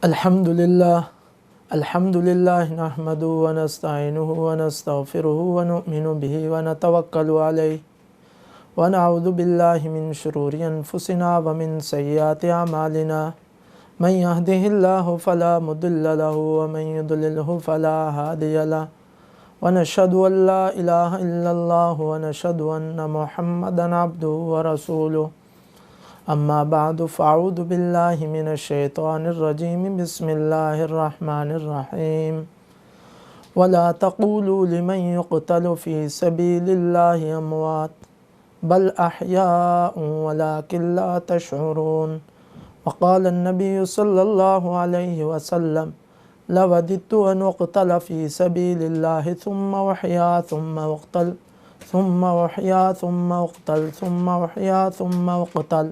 الحمدللہ نحمدہ ونستعینہ ونستغفرہ ونؤمن بہ ونتوکل علیہ ونعوذ باللہ من شرور انفسنا ومن سیئات اعمالنا من یہدہ اللہ فلا مضل لہ ومن یضللہ فلا ہادی لہ ونشہد ان لا الہ الا اللہ ونشہد ان محمدا عبدہ ورسولہ اما بعد فاعوذ باللہ من الشیطان الرجیم بسم اللہ الرحمن الرحیم ولا تقولوا لمن يقتل في سبيل الله اموات بل احیاء ولكن لا تشعرون وقال النبي صلی اللہ علیہ وسلم لوددت ان اقتل في سبيل الله ثم احیا ثم اقتل ثم احیا ثم اقتل ثم احیا ثم اقتل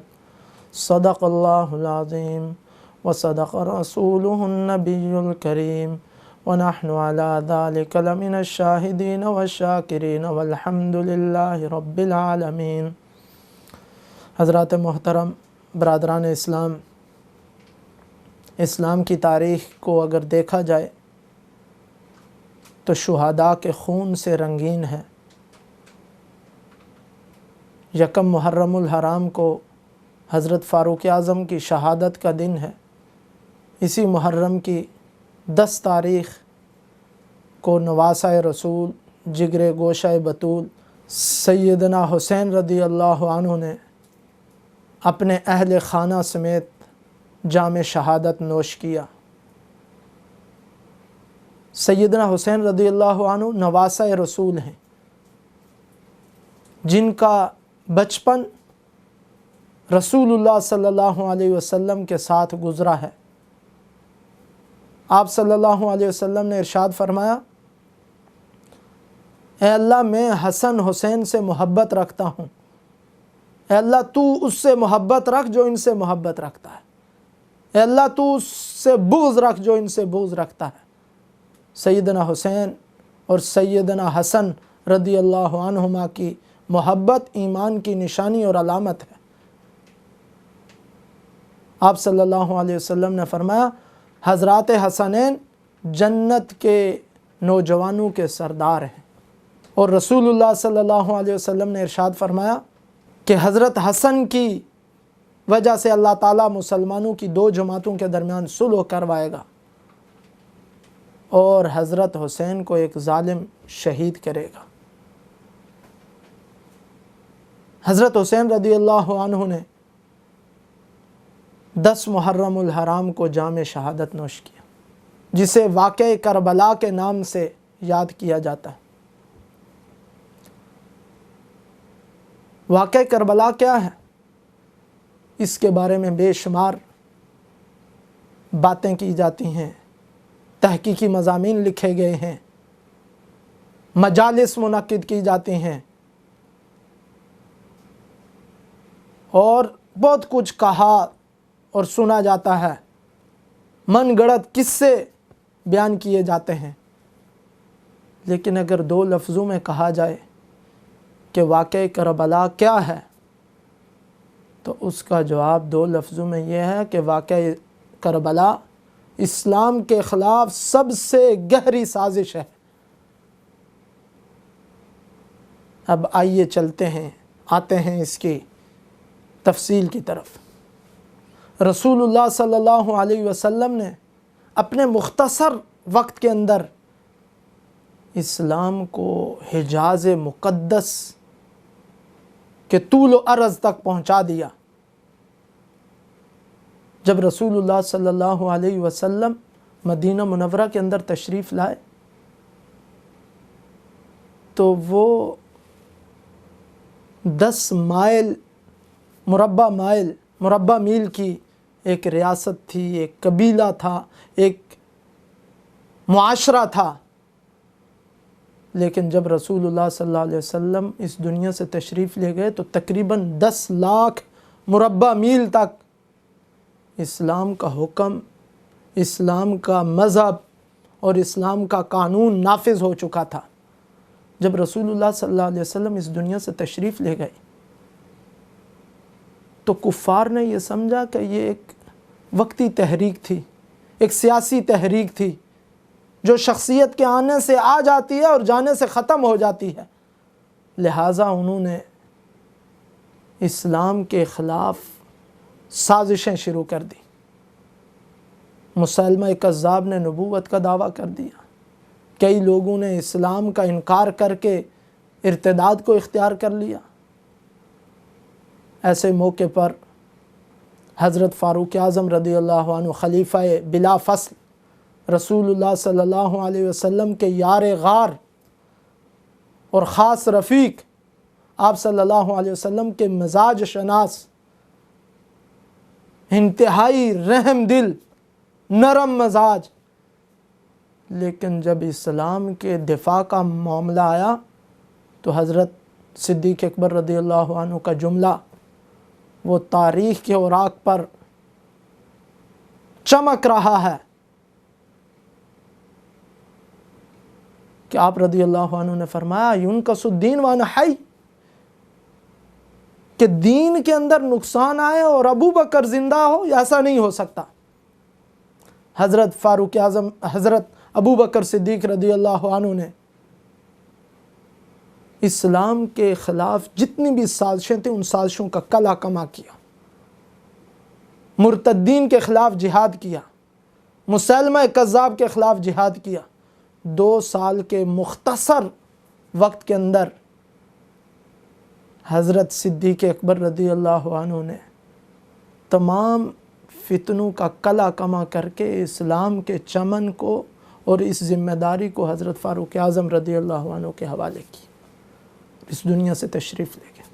صدق اللہ العظیم وصدق رسولہ النبی الکریم ونحن على ذلك لمن الشاہدین والشاکرین والحمد للہ رب العالمین۔ حضرات محترم، برادران اسلام، اسلام کی تاریخ کو اگر دیکھا جائے تو شہداء کے خون سے رنگین ہے۔ یکم محرم الحرام کو حضرت فاروق اعظم کی شہادت کا دن ہے۔ اسی محرم کی 10 تاریخ کو نواسہ رسول، جگر گوشہ بطول سیدنا حسین رضی اللہ عنہ نے اپنے اہل خانہ سمیت جام شہادت نوش کیا۔ سیدنا حسین رضی اللہ عنہ نواسہ رسول ہیں، جن کا بچپن رسول اللہ صلی اللہ علیہ وسلم کے ساتھ گزرا ہے۔ آپ صلی اللہ علیہ وسلم نے ارشاد فرمایا، اے اللہ میں حسن حسین سے محبت رکھتا ہوں، اے اللہ تو اس سے محبت رکھ جو ان سے محبت رکھتا ہے، اے اللہ تو اس سے بغض رکھ جو ان سے بغض رکھتا ہے۔ سیدنا حسین اور سیدنا حسن رضی اللہ عنہما کی محبت ایمان کی نشانی اور علامت ہے۔ آپ صلی اللہ علیہ وسلم نے فرمایا، حضرات حسنین جنت کے نوجوانوں کے سردار ہیں، اور رسول اللہ صلی اللہ علیہ وسلم نے ارشاد فرمایا کہ حضرت حسن کی وجہ سے اللہ تعالیٰ مسلمانوں کی 2 جماعتوں کے درمیان صلح کروائے گا، اور حضرت حسین کو ایک ظالم شہید کرے گا۔ حضرت حسین رضی اللہ عنہ نے 10 محرم الحرام کو جام شہادت نوش کیا، جسے واقعہ کربلا کے نام سے یاد کیا جاتا ہے۔ واقعہ کربلا کیا ہے؟ اس کے بارے میں بے شمار باتیں کی جاتی ہیں، تحقیقی مضامین لکھے گئے ہیں، مجالس منعقد کی جاتی ہیں، اور بہت کچھ کہا اور سنا جاتا ہے، من گڑت قصے بیان کیے جاتے ہیں۔ لیکن اگر 2 لفظوں میں کہا جائے کہ واقعہ کربلا کیا ہے، تو اس کا جواب 2 لفظوں میں یہ ہے کہ واقعہ کربلا اسلام کے خلاف سب سے گہری سازش ہے۔ اب آئیے چلتے ہیں، آتے ہیں اس کی تفصیل کی طرف۔ رسول اللہ صلی اللہ علیہ وسلم نے اپنے مختصر وقت کے اندر اسلام کو حجاز مقدس کے طول و عرض تک پہنچا دیا۔ جب رسول اللہ صلی اللہ علیہ وسلم مدینہ منورہ کے اندر تشریف لائے تو وہ 10 مربع میل کی ایک ریاست تھی، ایک قبیلہ تھا، ایک معاشرہ تھا۔ لیکن جب رسول اللہ صلی اللہ علیہ وسلم اس دنیا سے تشریف لے گئے تو تقریباً 10 لاکھ مربع میل تک اسلام کا حکم، اسلام کا مذہب اور اسلام کا قانون نافذ ہو چکا تھا۔ جب رسول اللہ صلی اللہ علیہ وسلم اس دنیا سے تشریف لے گئے تو کفار نے یہ سمجھا کہ یہ ایک وقتی تحریک تھی، ایک سیاسی تحریک تھی جو شخصیت کے آنے سے آ جاتی ہے اور جانے سے ختم ہو جاتی ہے، لہٰذا انہوں نے اسلام کے خلاف سازشیں شروع کر دی۔ مسیلمہ کذاب نے نبوت کا دعویٰ کر دیا، کئی لوگوں نے اسلام کا انکار کر کے ارتداد کو اختیار کر لیا۔ ایسے موقع پر حضرت فاروق اعظم رضی اللہ عنہ خلیفہ بلا فصل رسول اللہ صلی اللہ علیہ وسلم کے یار غار اور خاص رفیق، آپ صلی اللہ علیہ وسلم کے مزاج شناس، انتہائی رحم دل، نرم مزاج، لیکن جب اسلام کے دفاع کا معاملہ آیا تو حضرت صدیق اکبر رضی اللہ عنہ کا جملہ وہ تاریخ کے اوراق پر چمک رہا ہے کہ آپ رضی اللہ عنہ نے فرمایا ينقص الدین وانا حی، کہ دین کے اندر نقصان آئے اور ابو بکر زندہ ہو، ایسا نہیں ہو سکتا۔ حضرت فاروق اعظم حضرت ابو بکر صدیق رضی اللہ عنہ نے اسلام کے خلاف جتنی بھی سازشیں تھیں ان سازشوں کا کلا کما کیا، مرتدین کے خلاف جہاد کیا، مسیلمہ کذاب کے خلاف جہاد کیا۔ 2 سال کے مختصر وقت کے اندر حضرت صدیق اکبر رضی اللہ عنہ نے تمام فتنوں کا کلا کما کر کے اسلام کے چمن کو اور اس ذمہ داری کو حضرت فاروق اعظم رضی اللہ عنہ کے حوالے کی، اس دنیا سے تشریف لے گئے۔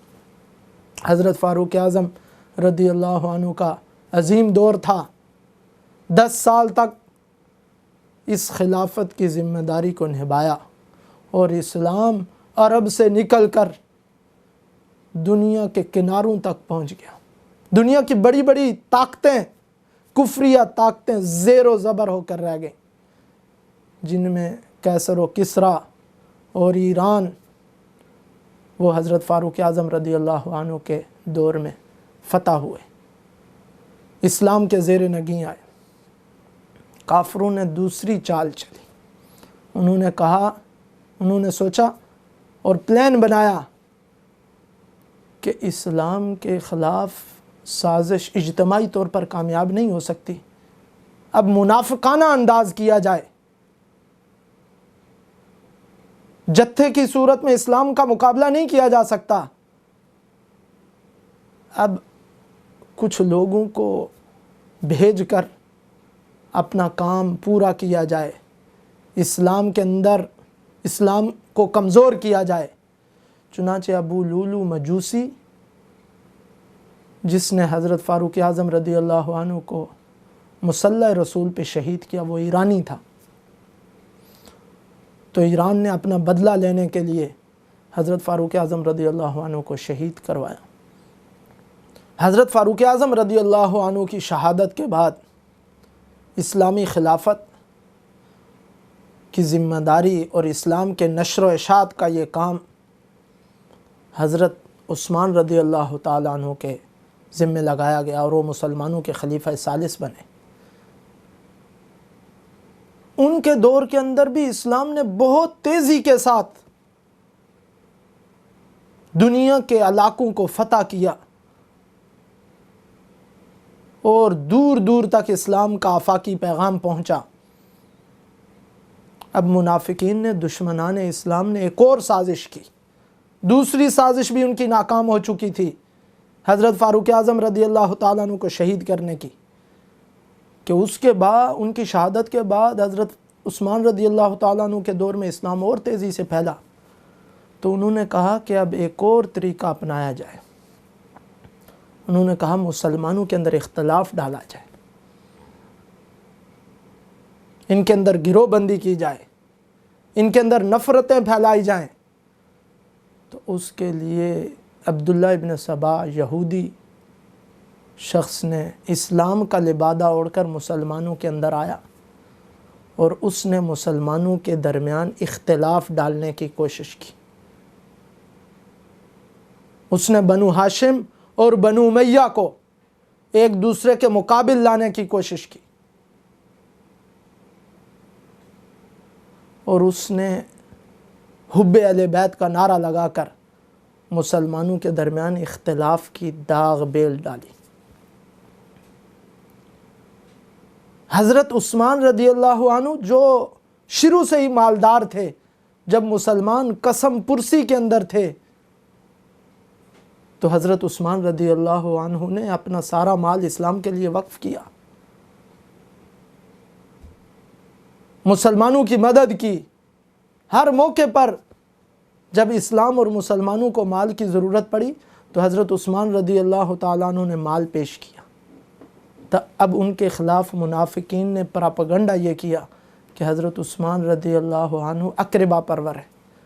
حضرت فاروق اعظم رضی اللہ عنہ کا عظیم دور تھا، 10 سال تک اس خلافت کی ذمہ داری کو نبھایا اور اسلام عرب سے نکل کر دنیا کے کناروں تک پہنچ گیا۔ دنیا کی بڑی بڑی طاقتیں، کفریہ طاقتیں زیر و زبر ہو کر رہ گئیں، جن میں قیصر و کسریٰ اور ایران وہ حضرت فاروق اعظم رضی اللہ عنہ کے دور میں فتح ہوئے، اسلام کے زیر نگیں آئے۔ کافروں نے دوسری چال چلی، انہوں نے سوچا اور پلان بنایا کہ اسلام کے خلاف سازش اجتماعی طور پر کامیاب نہیں ہو سکتی، اب منافقانہ انداز کیا جائے، جتھے کی صورت میں اسلام کا مقابلہ نہیں کیا جا سکتا، اب کچھ لوگوں کو بھیج کر اپنا کام پورا کیا جائے، اسلام کے اندر اسلام کو کمزور کیا جائے۔ چنانچہ ابو لولو مجوسی، جس نے حضرت فاروق اعظم رضی اللہ عنہ کو مسلح رسول پہ شہید کیا، وہ ایرانی تھا، تو ایران نے اپنا بدلہ لینے کے لیے حضرت فاروق اعظم رضی اللہ عنہ کو شہید کروایا۔ حضرت فاروق اعظم رضی اللہ عنہ کی شہادت کے بعد اسلامی خلافت کی ذمہ داری اور اسلام کے نشر و اشاعت کا یہ کام حضرت عثمان رضی اللہ تعالیٰ عنہ کے ذمہ لگایا گیا اور وہ مسلمانوں کے خلیفہ ثالث بنے۔ ان کے دور کے اندر بھی اسلام نے بہت تیزی کے ساتھ دنیا کے علاقوں کو فتح کیا اور دور دور تک اسلام کا آفاقی پیغام پہنچا۔ اب منافقین نے، دشمنان اسلام نے ایک اور سازش کی، دوسری سازش بھی ان کی ناکام ہو چکی تھی حضرت فاروق اعظم رضی اللہ تعالیٰ عنہ کو شہید کرنے کی، کہ اس کے بعد ان کی شہادت کے بعد حضرت عثمان رضی اللہ تعالیٰ عنہ کے دور میں اسلام اور تیزی سے پھیلا، تو انہوں نے کہا کہ اب ایک اور طریقہ اپنایا جائے۔ انہوں نے کہا مسلمانوں کے اندر اختلاف ڈالا جائے، ان کے اندر گروہ بندی کی جائے، ان کے اندر نفرتیں پھیلائی جائیں۔ تو اس کے لیے عبداللہ ابن سبا یہودی شخص نے اسلام کا لبادہ اوڑھ کر مسلمانوں کے اندر آیا اور اس نے مسلمانوں کے درمیان اختلاف ڈالنے کی کوشش کی۔ اس نے بنو ہاشم اور بنو امیہ کو ایک دوسرے کے مقابل لانے کی کوشش کی۔ اور اس نے حب اہل بیت کا نعرہ لگا کر مسلمانوں کے درمیان اختلاف کی داغ بیل ڈالی۔ حضرت عثمان رضی اللہ عنہ جو شروع سے ہی مالدار تھے، جب مسلمان قسم پرسی کے اندر تھے تو حضرت عثمان رضی اللہ عنہ نے اپنا سارا مال اسلام کے لیے وقف کیا، مسلمانوں کی مدد کی۔ ہر موقع پر جب اسلام اور مسلمانوں کو مال کی ضرورت پڑی تو حضرت عثمان رضی اللہ تعالیٰ عنہ نے مال پیش کیا۔ اب ان کے خلاف منافقین نے پراپگنڈا یہ کیا کہ حضرت عثمان رضی اللہ عنہ اقربا پرور ہے،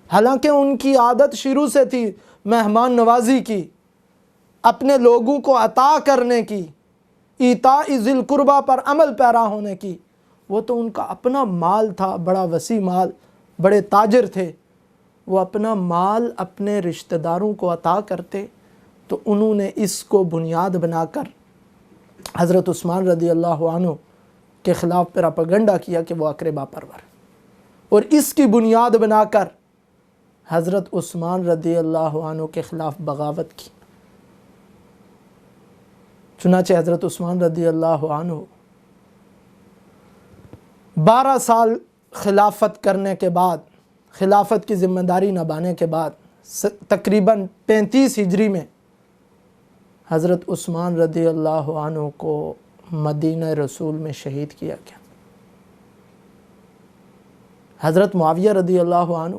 حالانکہ ان کی عادت شروع سے تھی مہمان نوازی کی، اپنے لوگوں کو عطا کرنے کی، ایتاء ذی القربہ پر عمل پیرا ہونے کی۔ وہ تو ان کا اپنا مال تھا، بڑا وسیع مال، بڑے تاجر تھے، وہ اپنا مال اپنے رشتہ داروں کو عطا کرتے، تو انہوں نے اس کو بنیاد بنا کر حضرت عثمان رضی اللہ عنہ کے خلاف پراپگنڈا کیا کہ وہ اقربا پرور، اور اس کی بنیاد بنا کر حضرت عثمان رضی اللہ عنہ کے خلاف بغاوت کی۔ چنانچہ حضرت عثمان رضی اللہ عنہ 12 سال خلافت کرنے کے بعد، خلافت کی ذمہ داری نبھانے کے بعد، تقریباً 35 ہجری میں حضرت عثمان رضی اللہ عنہ کو مدینہ رسول میں شہید کیا گیا۔ حضرت معاویہ رضی اللہ عنہ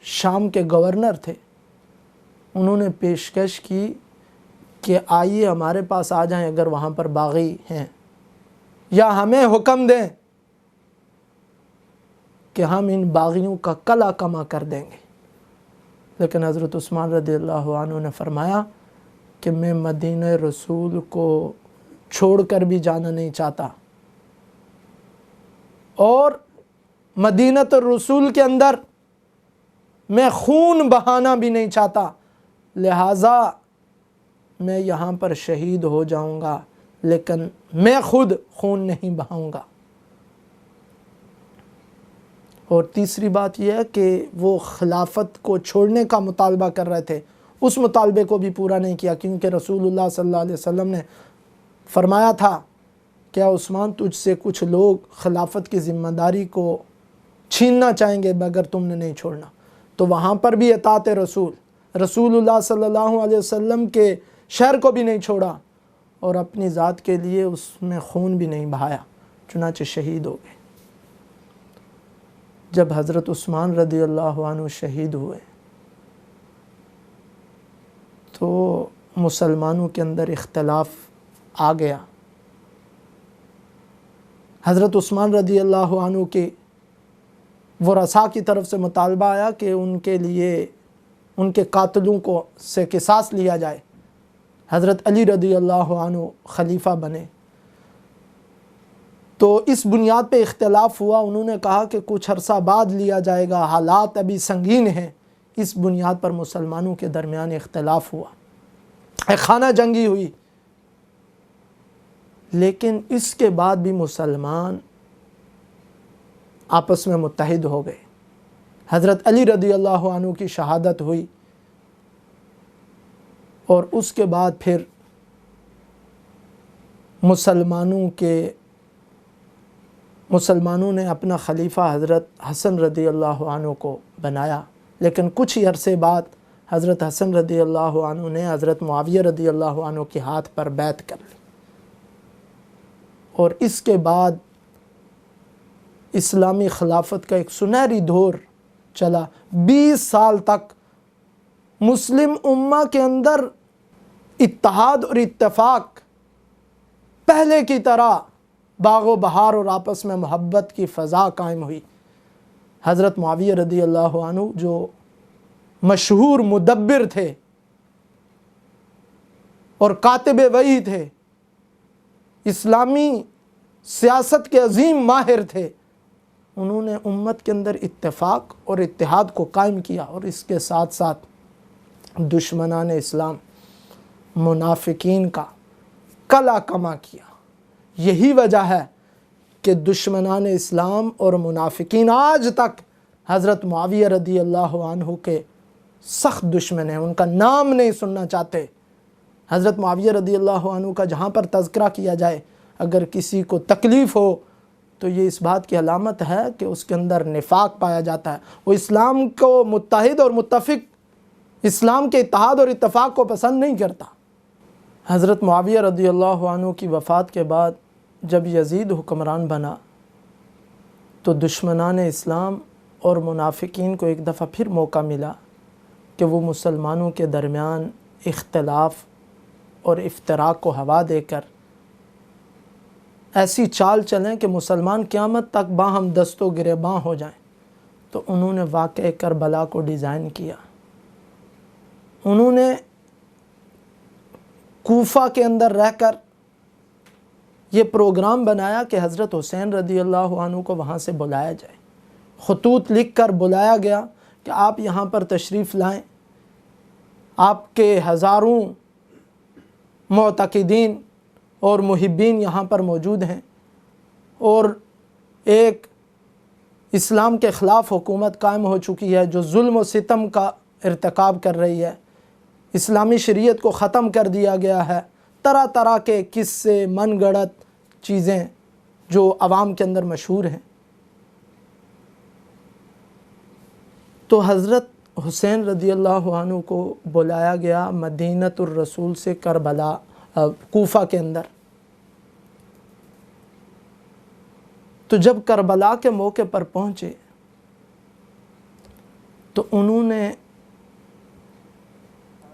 شام کے گورنر تھے، انہوں نے پیشکش کی کہ آئیے ہمارے پاس آ جائیں اگر وہاں پر باغی ہیں، یا ہمیں حکم دیں کہ ہم ان باغیوں کا قلع کما کر دیں گے۔ لیکن حضرت عثمان رضی اللہ عنہ نے فرمایا کہ میں مدینہ رسول کو چھوڑ کر بھی جانا نہیں چاہتا، اور مدینہ الرسول کے اندر میں خون بہانا بھی نہیں چاہتا، لہٰذا میں یہاں پر شہید ہو جاؤں گا لیکن میں خود خون نہیں بہاؤں گا۔ اور تیسری بات یہ ہے کہ وہ خلافت کو چھوڑنے کا مطالبہ کر رہے تھے، اس مطالبے کو بھی پورا نہیں کیا، کیونکہ رسول اللہ صلی اللہ علیہ وسلم نے فرمایا تھا کہ عثمان تجھ سے کچھ لوگ خلافت کی ذمہ داری کو چھیننا چاہیں گے مگر تم نے نہیں چھوڑنا۔ تو وہاں پر بھی اطاعت رسول اللہ صلی اللہ علیہ وسلم کے شہر کو بھی نہیں چھوڑا، اور اپنی ذات کے لیے اس میں خون بھی نہیں بہایا، چنانچہ شہید ہو گئے۔ جب حضرت عثمان رضی اللہ عنہ شہید ہوئے تو مسلمانوں کے اندر اختلاف آ گیا۔ حضرت عثمان رضی اللہ عنہ کے ورثاء کی طرف سے مطالبہ آیا کہ ان کے لیے ان کے قاتلوں کو سے قصاص لیا جائے۔ حضرت علی رضی اللہ عنہ خلیفہ بنے، تو اس بنیاد پہ اختلاف ہوا۔ انہوں نے کہا کہ کچھ عرصہ بعد لیا جائے گا، حالات ابھی سنگین ہیں۔ اس بنیاد پر مسلمانوں کے درمیان اختلاف ہوا، ایک خانہ جنگی ہوئی، لیکن اس کے بعد بھی مسلمان آپس میں متحد ہو گئے۔ حضرت علی رضی اللہ عنہ کی شہادت ہوئی، اور اس کے بعد پھر مسلمانوں نے اپنا خلیفہ حضرت حسن رضی اللہ عنہ کو بنایا، لیکن کچھ ہی عرصے بعد حضرت حسن رضی اللہ عنہ نے حضرت معاویہ رضی اللہ عنہ کے ہاتھ پر بیعت کر لی، اور اس کے بعد اسلامی خلافت کا ایک سنہری دور چلا۔ 20 سال تک مسلم امہ کے اندر اتحاد اور اتفاق پہلے کی طرح باغ و بہار اور آپس میں محبت کی فضا قائم ہوئی۔ حضرت معاویہ رضی اللہ عنہ جو مشہور مدبر تھے اور کاتب وحی تھے، اسلامی سیاست کے عظیم ماہر تھے، انہوں نے امت کے اندر اتفاق اور اتحاد کو قائم کیا، اور اس کے ساتھ ساتھ دشمنان اسلام منافقین کا قلع کما کیا۔ یہی وجہ ہے کہ دشمنان اسلام اور منافقین آج تک حضرت معاویہ رضی اللہ عنہ کے سخت دشمن ہیں، ان کا نام نہیں سننا چاہتے۔ حضرت معاویہ رضی اللہ عنہ کا جہاں پر تذکرہ کیا جائے، اگر کسی کو تکلیف ہو تو یہ اس بات کی علامت ہے کہ اس کے اندر نفاق پایا جاتا ہے، وہ اسلام کو متحد اور متفق، اسلام کے اتحاد اور اتفاق کو پسند نہیں کرتا۔ حضرت معاویہ رضی اللہ عنہ کی وفات کے بعد جب یزید حکمران بنا تو دشمنان اسلام اور منافقین کو ایک دفعہ پھر موقع ملا کہ وہ مسلمانوں کے درمیان اختلاف اور افتراق کو ہوا دے کر ایسی چال چلیں کہ مسلمان قیامت تک باہم دست و گریباں ہو جائیں۔ تو انہوں نے واقعہ کربلا کو ڈیزائن کیا۔ انہوں نے کوفہ کے اندر رہ کر یہ پروگرام بنایا کہ حضرت حسین رضی اللہ عنہ کو وہاں سے بلایا جائے۔ خطوط لکھ کر بلایا گیا کہ آپ یہاں پر تشریف لائیں، آپ کے ہزاروں معتقدین اور محبین یہاں پر موجود ہیں، اور ایک اسلام کے خلاف حکومت قائم ہو چکی ہے جو ظلم و ستم کا ارتکاب کر رہی ہے، اسلامی شریعت کو ختم کر دیا گیا ہے، طرح طرح کے قصے من گڑت چیزیں جو عوام کے اندر مشہور ہیں۔ تو حضرت حسین رضی اللہ عنہ کو بلایا گیا مدینۃ الرسول سے کربلا کوفہ کے اندر۔ تو جب کربلا کے موقع پر پہنچے تو انہوں نے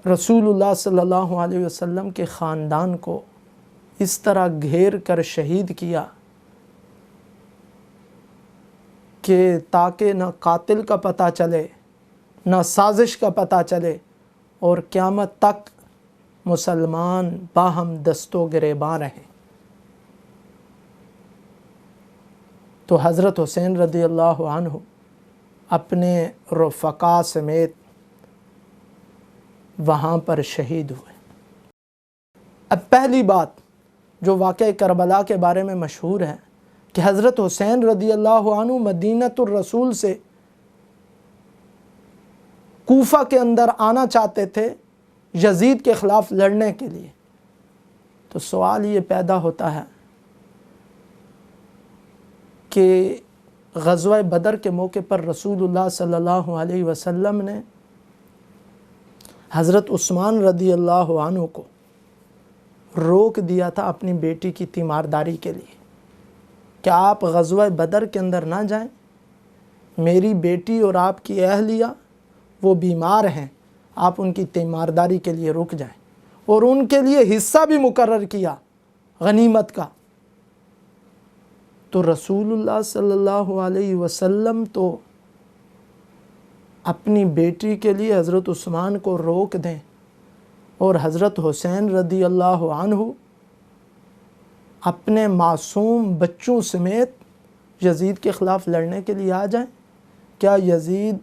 رسول اللہ صلی اللہ علیہ وسلم کے خاندان کو اس طرح گھیر کر شہید کیا کہ تاکہ نہ قاتل کا پتہ چلے، نہ سازش کا پتہ چلے، اور قیامت تک مسلمان باہم دست و گریباں رہیں۔ تو حضرت حسین رضی اللہ عنہ اپنے رفقا سمیت وہاں پر شہید ہوئے۔ اب پہلی بات جو واقعہ کربلا کے بارے میں مشہور ہے کہ حضرت حسین رضی اللہ عنہ مدینۃ الرسول سے کوفہ کے اندر آنا چاہتے تھے یزید کے خلاف لڑنے کے لیے۔ تو سوال یہ پیدا ہوتا ہے کہ غزوہ بدر کے موقع پر رسول اللہ صلی اللہ علیہ وسلم نے حضرت عثمان رضی اللہ عنہ کو روک دیا تھا اپنی بیٹی کی تیمارداری کے لیے کہ آپ غزوہ بدر کے اندر نہ جائیں، میری بیٹی اور آپ کی اہلیہ وہ بیمار ہیں، آپ ان کی تیمارداری کے لیے رک جائیں، اور ان کے لیے حصہ بھی مقرر کیا غنیمت کا۔ تو رسول اللہ صلی اللہ علیہ وسلم تو اپنی بیٹی کے لیے حضرت عثمان کو روک دیں اور حضرت حسین رضی اللہ عنہ اپنے معصوم بچوں سمیت یزید کے خلاف لڑنے کے لیے آ جائیں؟ کیا یزید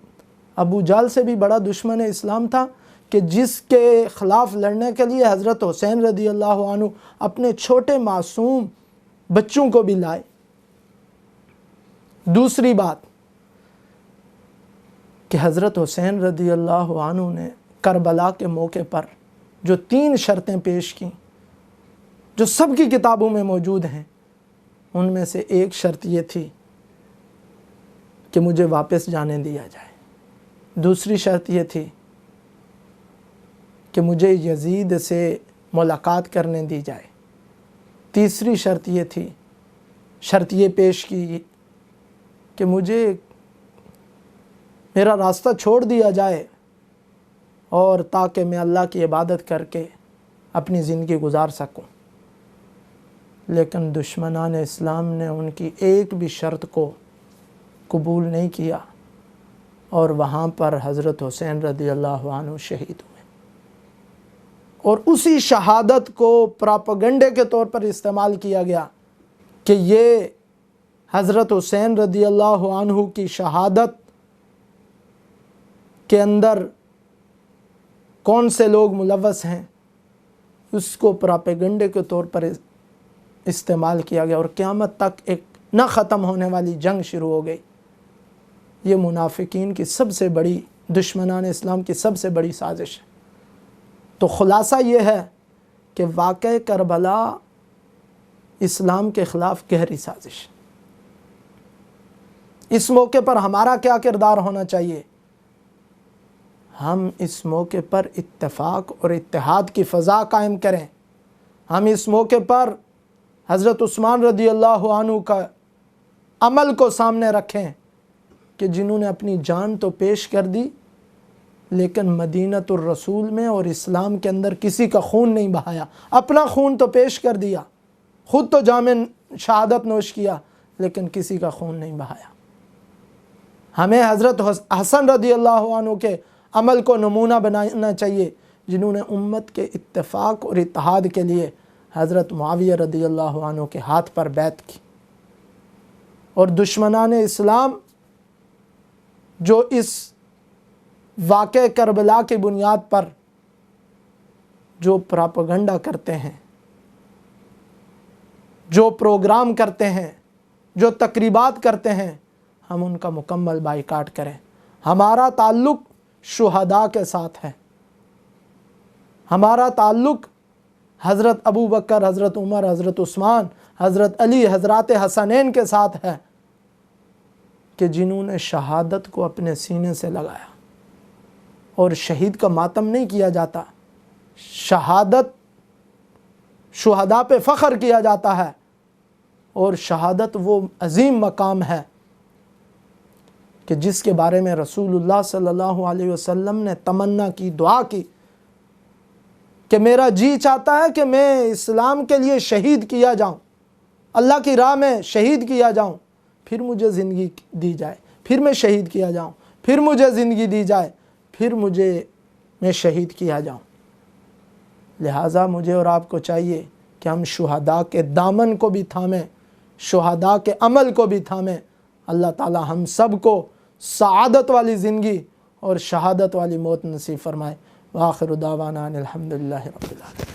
ابو جہل سے بھی بڑا دشمن اسلام تھا کہ جس کے خلاف لڑنے کے لیے حضرت حسین رضی اللہ عنہ اپنے چھوٹے معصوم بچوں کو بھی لائے؟ دوسری بات کہ حضرت حسین رضی اللہ عنہ نے کربلا کے موقع پر جو 3 شرطیں پیش کیں جو سب کی کتابوں میں موجود ہیں، ان میں سے ایک شرط یہ تھی کہ مجھے واپس جانے دیا جائے، دوسری شرط یہ تھی کہ مجھے یزید سے ملاقات کرنے دی جائے، تیسری شرط یہ تھی، شرط یہ پیش کی کہ مجھے میرا راستہ چھوڑ دیا جائے اور تاکہ میں اللہ کی عبادت کر کے اپنی زندگی گزار سکوں۔ لیکن دشمنان اسلام نے ان کی ایک بھی شرط کو قبول نہیں کیا، اور وہاں پر حضرت حسین رضی اللہ عنہ شہید ہوئے، اور اسی شہادت کو پراپیگنڈے کے طور پر استعمال کیا گیا کہ یہ حضرت حسین رضی اللہ عنہ کی شہادت کے اندر کون سے لوگ ملوث ہیں، اس کو پراپیگنڈے کے طور پر استعمال کیا گیا، اور قیامت تک ایک نہ ختم ہونے والی جنگ شروع ہو گئی۔ یہ منافقین کی سب سے بڑی، دشمنان اسلام کی سب سے بڑی سازش ہے۔ تو خلاصہ یہ ہے کہ واقعہ کربلا اسلام کے خلاف گہری سازش ہے۔ اس موقع پر ہمارا کیا کردار ہونا چاہیے؟ ہم اس موقع پر اتفاق اور اتحاد کی فضا قائم کریں۔ ہم اس موقع پر حضرت عثمان رضی اللہ عنہ کا عمل کو سامنے رکھیں کہ جنہوں نے اپنی جان تو پیش کر دی لیکن مدینۃ الرسول میں اور اسلام کے اندر کسی کا خون نہیں بہایا، اپنا خون تو پیش کر دیا، خود تو جام شہادت نوش کیا لیکن کسی کا خون نہیں بہایا۔ ہمیں حضرت حسن رضی اللہ عنہ کے عمل کو نمونہ بنانا چاہیے، جنہوں نے امت کے اتفاق اور اتحاد کے لیے حضرت معاویہ رضی اللہ عنہ کے ہاتھ پر بیعت کی۔ اور دشمنان اسلام جو اس واقعہ کربلا کی بنیاد پر جو پراپیگنڈا کرتے ہیں، جو پروگرام کرتے ہیں، جو تقریبات کرتے ہیں، ہم ان کا مکمل بائیکاٹ کریں۔ ہمارا تعلق شہداء کے ساتھ ہے، ہمارا تعلق حضرت ابو بکر، حضرت عمر، حضرت عثمان، حضرت علی، حضرات حسنین کے ساتھ ہے کہ جنہوں نے شہادت کو اپنے سینے سے لگایا۔ اور شہید کا ماتم نہیں کیا جاتا، شہادت شہداء پہ فخر کیا جاتا ہے، اور شہادت وہ عظیم مقام ہے کہ جس کے بارے میں رسول اللہ صلی اللہ علیہ وسلم نے تمنا کی، دعا کی کہ میرا جی چاہتا ہے کہ میں اسلام کے لیے شہید کیا جاؤں، اللہ کی راہ میں شہید کیا جاؤں، پھر مجھے زندگی دی جائے، پھر میں شہید کیا جاؤں، پھر مجھے زندگی دی جائے، پھر میں شہید کیا جاؤں۔ لہٰذا مجھے اور آپ کو چاہیے کہ ہم شہداء کے دامن کو بھی تھامیں، شہداء کے عمل کو بھی تھامیں۔ اللہ تعالی ہم سب کو سعادت والی زندگی اور شہادت والی موت نصیب فرمائے۔ وآخر دعوانا ان الحمدللہ رب العالمین۔